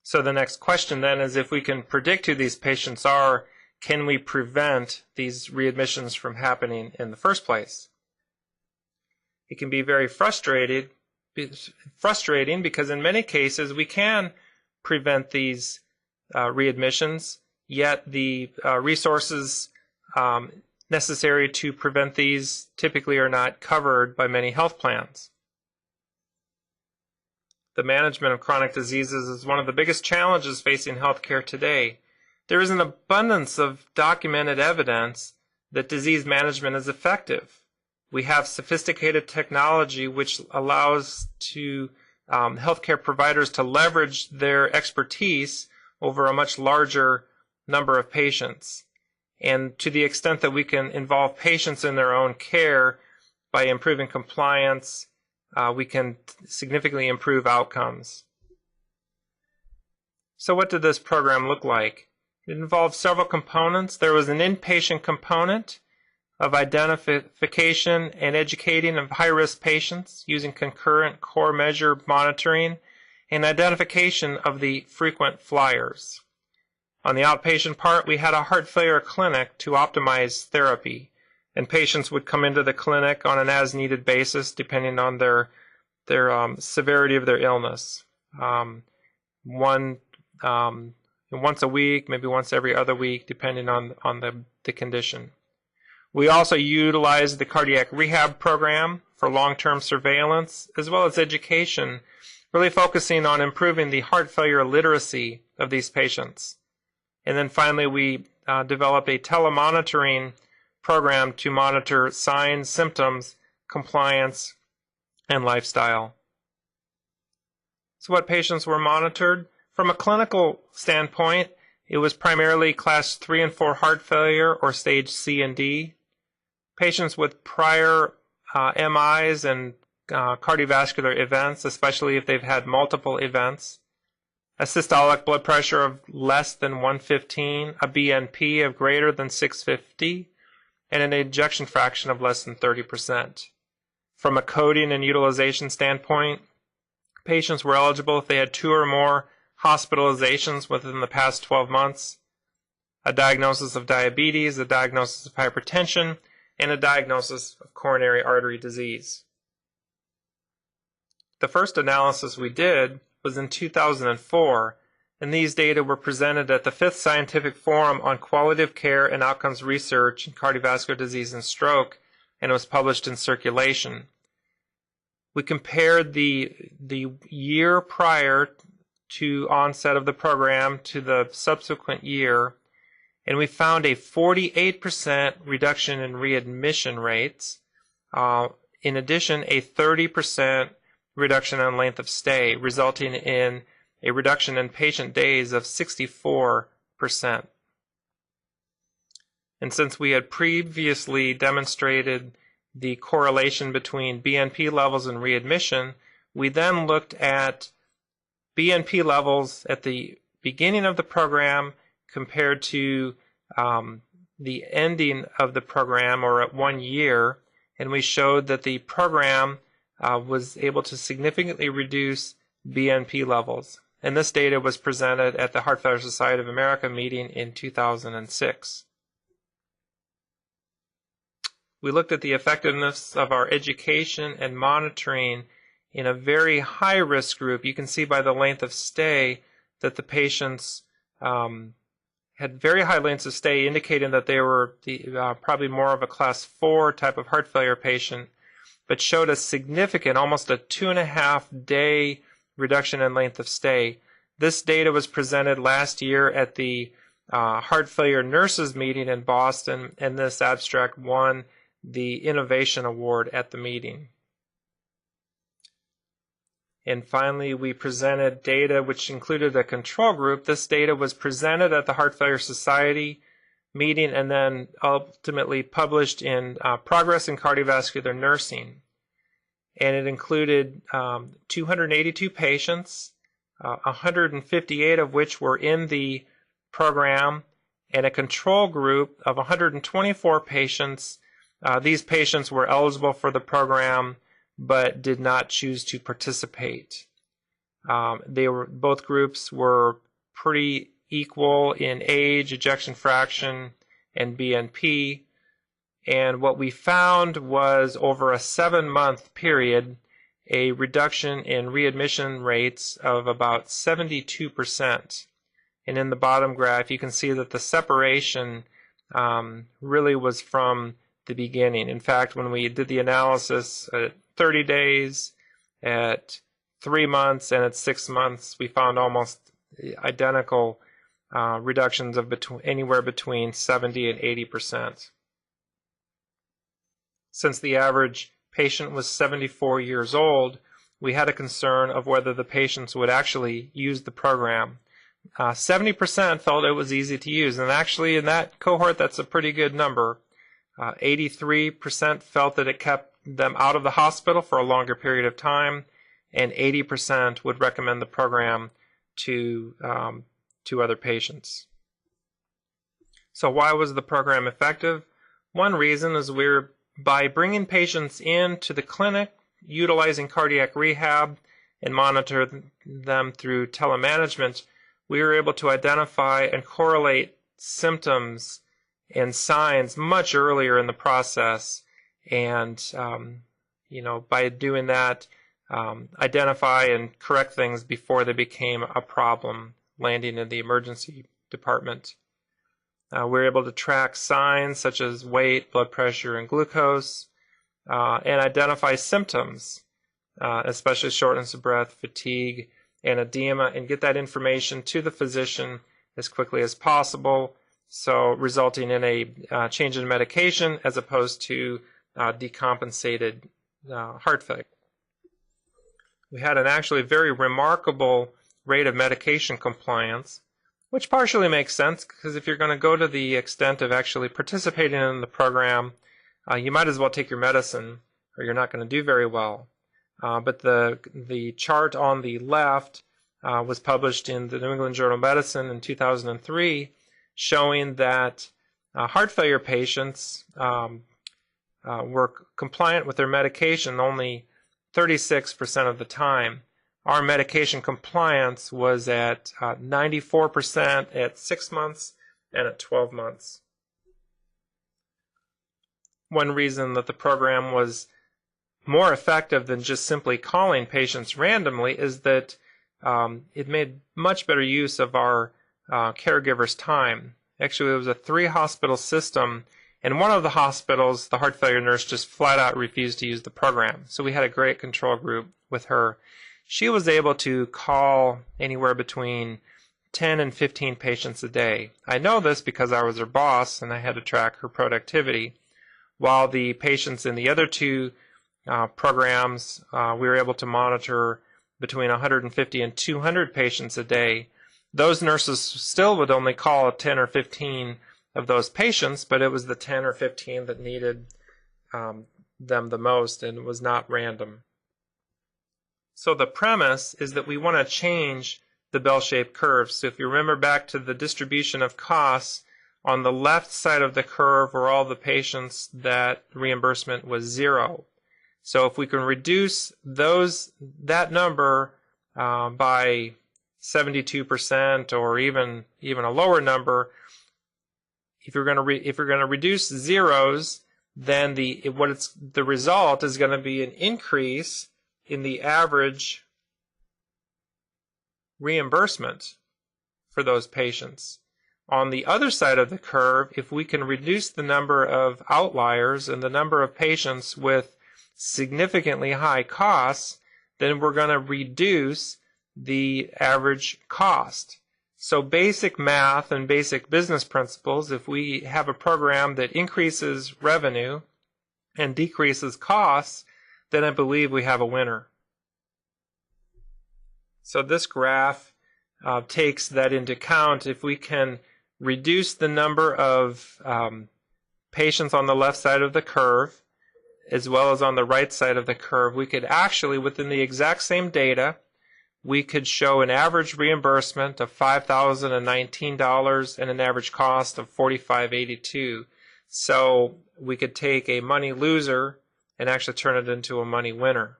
So the next question then is, if we can predict who these patients are, can we prevent these readmissions from happening in the first place? It can be very frustrating because in many cases we can prevent these readmissions, yet the resources necessary to prevent these typically are not covered by many health plans. The management of chronic diseases is one of the biggest challenges facing healthcare today. There is an abundance of documented evidence that disease management is effective. We have sophisticated technology which allows healthcare providers to leverage their expertise over a much larger number of patients. And to the extent that we can involve patients in their own care by improving compliance, we can significantly improve outcomes. So what did this program look like? It involved several components. There was an inpatient component of identification and educating of high-risk patients using concurrent core measure monitoring and identification of the frequent flyers. On the outpatient part, we had a heart failure clinic to optimize therapy, and patients would come into the clinic on an as-needed basis depending on their severity of their illness. Once a week, maybe once every other week, depending on the condition. We also utilized the cardiac rehab program for long-term surveillance, as well as education, really focusing on improving the heart failure literacy of these patients. And then finally, we developed a telemonitoring program to monitor signs, symptoms, compliance, and lifestyle. So what patients were monitored? From a clinical standpoint, it was primarily class 3 and 4 heart failure or stage C and D. Patients with prior MIs and cardiovascular events, especially if they've had multiple events. A systolic blood pressure of less than 115, a BNP of greater than 650, and an ejection fraction of less than 30%. From a coding and utilization standpoint, patients were eligible if they had 2 or more hospitalizations within the past 12 months, a diagnosis of diabetes, a diagnosis of hypertension, and a diagnosis of coronary artery disease. The first analysis we did was in 2004, and these data were presented at the 5th Scientific Forum on Quality of Care and Outcomes Research in Cardiovascular Disease and Stroke, and it was published in Circulation. We compared the year prior to onset of the program to the subsequent year, and we found a 48% reduction in readmission rates. In addition, a 30% reduction in length of stay, resulting in a reduction in patient days of 64%. And since we had previously demonstrated the correlation between BNP levels and readmission, we then looked at BNP levels at the beginning of the program compared to the ending of the program, or at 1 year, and we showed that the program was able to significantly reduce BNP levels. And this data was presented at the Heart Failure Society of America meeting in 2006. We looked at the effectiveness of our education and monitoring in a very high-risk group. You can see by the length of stay that the patients had very high lengths of stay, indicating that they were probably more of a class 4 type of heart failure patient, but showed a significant, almost a 2.5-day reduction in length of stay. This data was presented last year at the Heart Failure Nurses meeting in Boston, and this abstract won the Innovation Award at the meeting. And finally, we presented data which included a control group. This data was presented at the Heart Failure Society meeting and then ultimately published in Progress in Cardiovascular Nursing. And it included 282 patients, 158 of which were in the program, and a control group of 124 patients. These patients were eligible for the program but did not choose to participate. Both groups were pretty equal in age, ejection fraction, and BNP. And what we found was over a 7-month period, a reduction in readmission rates of about 72%. And in the bottom graph, you can see that the separation really was from the beginning. In fact, when we did the analysis at 30 days, at 3 months, and at 6 months, we found almost identical reductions of anywhere between 70 and 80%. Since the average patient was 74 years old, we had a concern of whether the patients would actually use the program. 70% felt it was easy to use, and actually in that cohort that's a pretty good number. 83% felt that it kept them out of the hospital for a longer period of time, and 80% would recommend the program to other patients. So why was the program effective? One reason is by bringing patients into the clinic, utilizing cardiac rehab, and monitor them through telemanagement, we were able to identify and correlate symptoms and signs much earlier in the process, and by doing that, identify and correct things before they became a problem, landing in the emergency department. We were able to track signs such as weight, blood pressure, and glucose, and identify symptoms, especially shortness of breath, fatigue, and edema, and get that information to the physician as quickly as possible, so resulting in a change in medication as opposed to decompensated heart failure. We had an actually very remarkable rate of medication compliance, which partially makes sense because if you're going to go to the extent of actually participating in the program, you might as well take your medicine or you're not going to do very well. But the chart on the left was published in the New England Journal of Medicine in 2003, showing that heart failure patients were compliant with their medication only 36% of the time. Our medication compliance was at 94% at 6 months and at 12 months. One reason that the program was more effective than just simply calling patients randomly is that it made much better use of our caregivers' time. Actually, it was a 3-hospital system, and one of the hospitals, the heart failure nurse just flat out refused to use the program. So we had a great control group with her. She was able to call anywhere between 10 and 15 patients a day. I know this because I was her boss and I had to track her productivity. While the patients in the other 2 programs, we were able to monitor between 150 and 200 patients a day. Those nurses still would only call 10 or 15 of those patients, but it was the 10 or 15 that needed them the most, and it was not random. So the premise is that we want to change the bell-shaped curve. So if you remember back to the distribution of costs, on the left side of the curve were all the patients that reimbursement was 0. So if we can reduce that number by 72% or even a lower number, if you're going to reduce zeros, then the result is going to be an increase in the average reimbursement for those patients. On the other side of the curve, if we can reduce the number of outliers and the number of patients with significantly high costs, then we're going to reduce the average cost. So basic math and basic business principles, if we have a program that increases revenue and decreases costs, then I believe we have a winner. So this graph takes that into account. If we can reduce the number of patients on the left side of the curve as well as on the right side of the curve, we could actually, within the exact same data, we could show an average reimbursement of $5,019 and an average cost of $45.82. So we could take a money loser and actually turn it into a money winner.